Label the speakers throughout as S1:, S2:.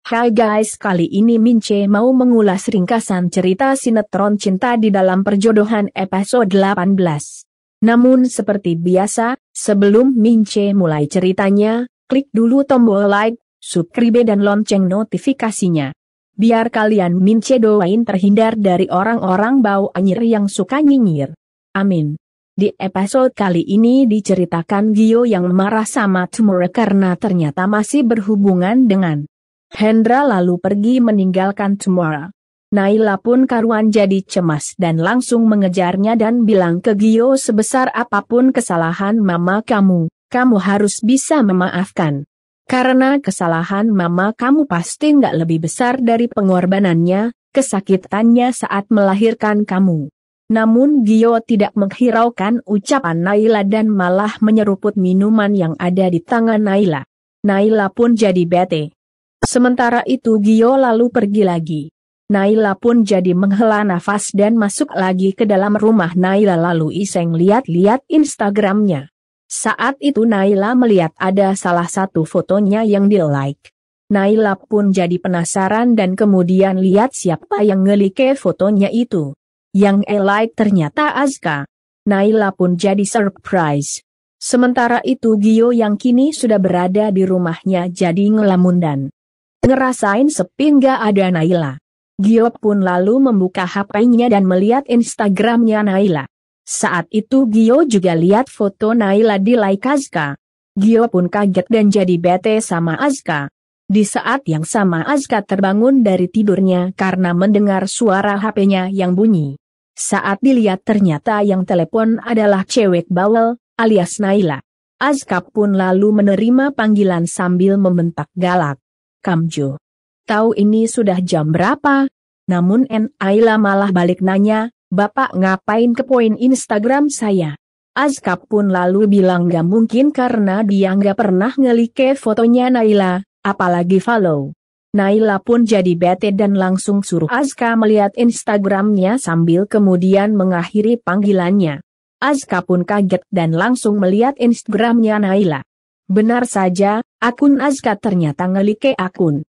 S1: Hai guys, kali ini Mince mau mengulas ringkasan cerita sinetron Cinta di Dalam Perjodohan episode 18. Namun seperti biasa, sebelum Mince mulai ceritanya, klik dulu tombol like, subscribe dan lonceng notifikasinya. Biar kalian Mince doain terhindar dari orang-orang bau anyir yang suka nyinyir. Amin. Di episode kali ini diceritakan Gio yang marah sama Tumora karena ternyata masih berhubungan dengan Hendra lalu pergi meninggalkan Tumora. Naila pun karuan jadi cemas dan langsung mengejarnya dan bilang ke Gio sebesar apapun kesalahan mama kamu harus bisa memaafkan. Karena kesalahan mama kamu pasti nggak lebih besar dari pengorbanannya, kesakitannya saat melahirkan kamu. Namun Gio tidak menghiraukan ucapan Naila dan malah menyeruput minuman yang ada di tangan Naila. Naila pun jadi bete. Sementara itu Gio lalu pergi lagi. Naila pun jadi menghela nafas dan masuk lagi ke dalam rumah. Naila lalu iseng lihat-lihat Instagramnya. Saat itu Naila melihat ada salah satu fotonya yang di-like. Naila pun jadi penasaran dan kemudian lihat siapa yang nge-like fotonya itu. Yang like ternyata Azka. Naila pun jadi surprise. Sementara itu Gio yang kini sudah berada di rumahnya jadi ngelamun dan ngerasain sepi nggak ada Naila. Gio pun lalu membuka HP-nya dan melihat Instagramnya Naila. Saat itu Gio juga lihat foto Naila di like Azka. Gio pun kaget dan jadi bete sama Azka. Di saat yang sama Azka terbangun dari tidurnya karena mendengar suara HP-nya yang bunyi. Saat dilihat ternyata yang telepon adalah cewek bawel, alias Naila. Azka pun lalu menerima panggilan sambil membentak galak. Kamjo, tahu ini sudah jam berapa? Namun Naila malah balik nanya, Bapak ngapain kepoin Instagram saya? Azka pun lalu bilang gak mungkin karena dia gak pernah nge-like fotonya Naila, apalagi follow. Naila pun jadi bete dan langsung suruh Azka melihat Instagramnya sambil kemudian mengakhiri panggilannya. Azka pun kaget dan langsung melihat Instagramnya Naila. Benar saja, akun Azka ternyata nge-like akun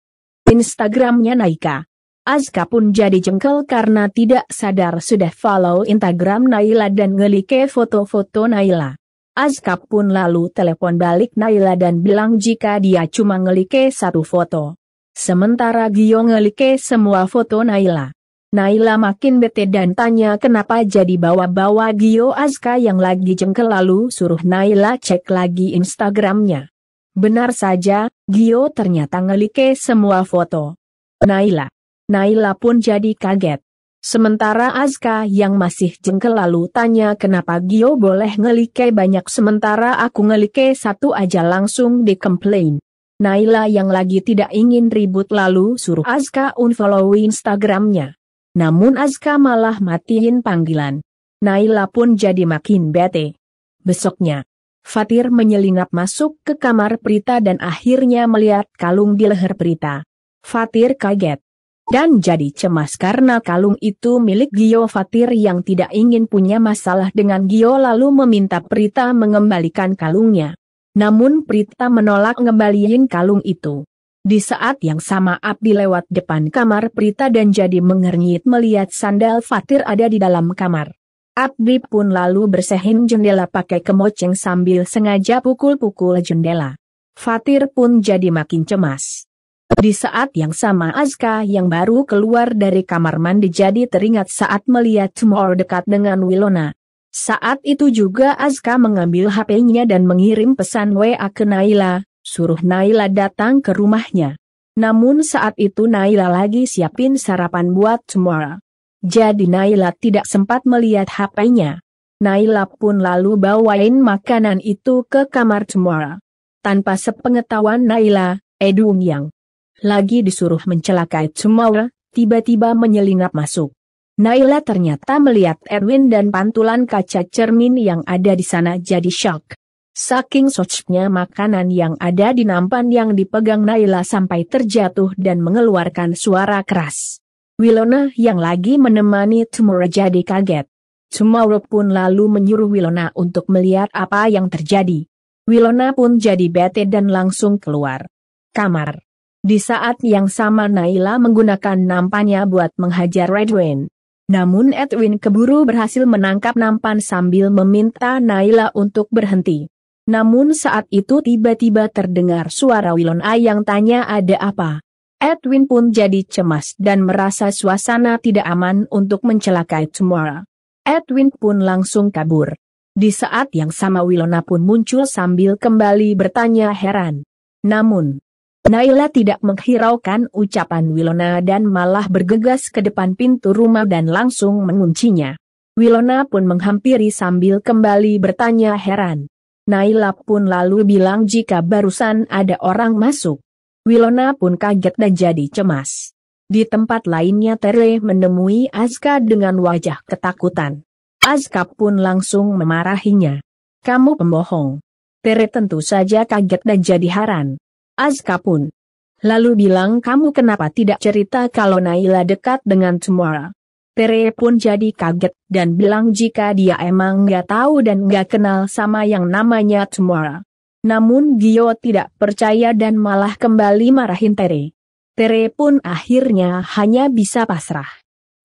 S1: Instagramnya Naila. Azka pun jadi jengkel karena tidak sadar sudah follow Instagram Naila dan nge-like foto-foto Naila. Azka pun lalu telepon balik Naila dan bilang jika dia cuma nge-like satu foto. Sementara Gio nge-like semua foto Naila. Naila makin bete dan tanya kenapa jadi bawa-bawa Gio. Azka yang lagi jengkel lalu suruh Naila cek lagi Instagramnya. Benar saja, Gio ternyata nge-like semua foto Naila. Naila pun jadi kaget. Sementara Azka yang masih jengkel lalu tanya kenapa Gio boleh nge-like banyak sementara aku nge-like satu aja langsung dikomplain. Naila yang lagi tidak ingin ribut lalu suruh Azka unfollow Instagramnya. Namun Azka malah matiin panggilan. Naila pun jadi makin bete. Besoknya, Fatir menyelinap masuk ke kamar Prita dan akhirnya melihat kalung di leher Prita. Fatir kaget dan jadi cemas karena kalung itu milik Gio. Fatir yang tidak ingin punya masalah dengan Gio lalu meminta Prita mengembalikan kalungnya. Namun Prita menolak ngembaliin kalung itu. Di saat yang sama Abdi lewat depan kamar Prita dan jadi mengernyit melihat sandal Fatir ada di dalam kamar. Abdi pun lalu bersihin jendela pakai kemoceng sambil sengaja pukul-pukul jendela. Fatir pun jadi makin cemas. Di saat yang sama Azka yang baru keluar dari kamar mandi jadi teringat saat melihat Tumor dekat dengan Wilona. Saat itu juga Azka mengambil HP-nya dan mengirim pesan WA ke Naila. Suruh Naila datang ke rumahnya. Namun saat itu Naila lagi siapin sarapan buat Tumora. Jadi Naila tidak sempat melihat HP-nya. Naila pun lalu bawain makanan itu ke kamar Tumora. Tanpa sepengetahuan Naila, Edung yang lagi disuruh mencelakai Tumora, tiba-tiba menyelinap masuk. Naila ternyata melihat Edwin dan pantulan kaca cermin yang ada di sana jadi shock. Saking socnya makanan yang ada di nampan yang dipegang Naila sampai terjatuh dan mengeluarkan suara keras. Wilona yang lagi menemani Tumora jadi kaget. Tumora pun lalu menyuruh Wilona untuk melihat apa yang terjadi. Wilona pun jadi bete dan langsung keluar kamar. Di saat yang sama Naila menggunakan nampannya buat menghajar Edwin. Namun Edwin keburu berhasil menangkap nampan sambil meminta Naila untuk berhenti. Namun saat itu tiba-tiba terdengar suara Wilona yang tanya ada apa. Edwin pun jadi cemas dan merasa suasana tidak aman untuk mencelakai Tomorrow. Edwin pun langsung kabur. Di saat yang sama Wilona pun muncul sambil kembali bertanya heran. Namun, Naila tidak menghiraukan ucapan Wilona dan malah bergegas ke depan pintu rumah dan langsung menguncinya. Wilona pun menghampiri sambil kembali bertanya heran. Naila pun lalu bilang jika barusan ada orang masuk. Wilona pun kaget dan jadi cemas. Di tempat lainnya Tere menemui Azka dengan wajah ketakutan. Azka pun langsung memarahinya. Kamu pembohong. Tere tentu saja kaget dan jadi heran. Azka pun lalu bilang kamu kenapa tidak cerita kalau Naila dekat dengan Tomorrow. Tere pun jadi kaget dan bilang jika dia emang nggak tahu dan nggak kenal sama yang namanya Tomorrow. Namun Gio tidak percaya dan malah kembali marahin Tere. Tere pun akhirnya hanya bisa pasrah.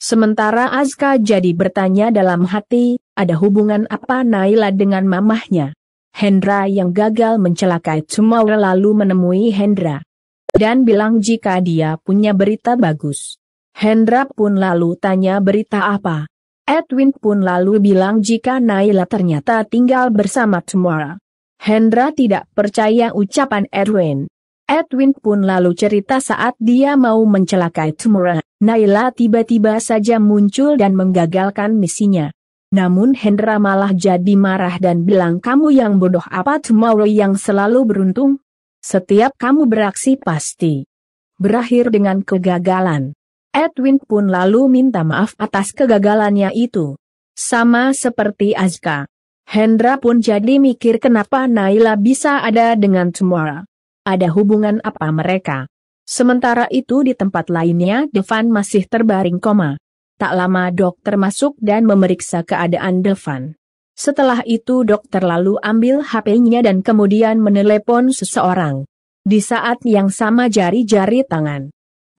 S1: Sementara Azka jadi bertanya dalam hati, ada hubungan apa Naila dengan mamahnya? Hendra yang gagal mencelakai Tomorrow lalu menemui Hendra dan bilang jika dia punya berita bagus. Hendra pun lalu tanya berita apa. Edwin pun lalu bilang jika Naila ternyata tinggal bersama Tomorrow. Hendra tidak percaya ucapan Edwin. Edwin pun lalu cerita saat dia mau mencelakai Tomorrow, Naila tiba-tiba saja muncul dan menggagalkan misinya. Namun Hendra malah jadi marah dan bilang kamu yang bodoh apa Tomorrow yang selalu beruntung? Setiap kamu beraksi pasti berakhir dengan kegagalan. Edwin pun lalu minta maaf atas kegagalannya itu. Sama seperti Azka. Hendra pun jadi mikir kenapa Naila bisa ada dengan Tomorrow. Ada hubungan apa mereka? Sementara itu di tempat lainnya Devan masih terbaring koma. Tak lama dokter masuk dan memeriksa keadaan Devan. Setelah itu dokter lalu ambil HP-nya dan kemudian menelepon seseorang. Di saat yang sama jari-jari tangan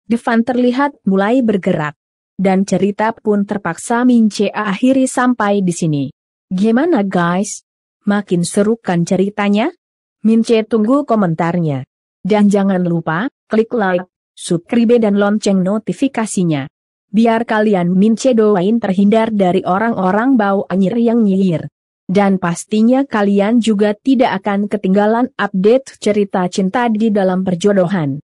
S1: Devan terlihat mulai bergerak. Dan cerita pun terpaksa Mince akhiri sampai di sini. Gimana guys? Makin seru kan ceritanya? Mince tunggu komentarnya. Dan jangan lupa, klik like, subscribe dan lonceng notifikasinya. Biar kalian Mince doain terhindar dari orang-orang bau anyir yang nyinyir. Dan pastinya kalian juga tidak akan ketinggalan update cerita cinta di dalam perjodohan.